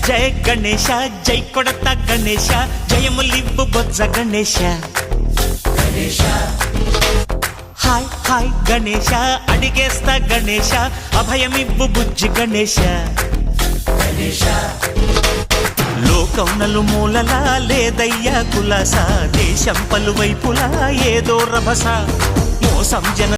జయ గణేశ జై కొడత గణేశ జయములివ్వు బొజ్జ Ganesha hi hi Ganesha అడిగేస్తా Ganesha అభయమివ్వు బుజ్జి గణేశ లోకం నలుమూలలా లేదయ్యా కులాస దేశం పలువైపులా ఏదో రభస మోసం జన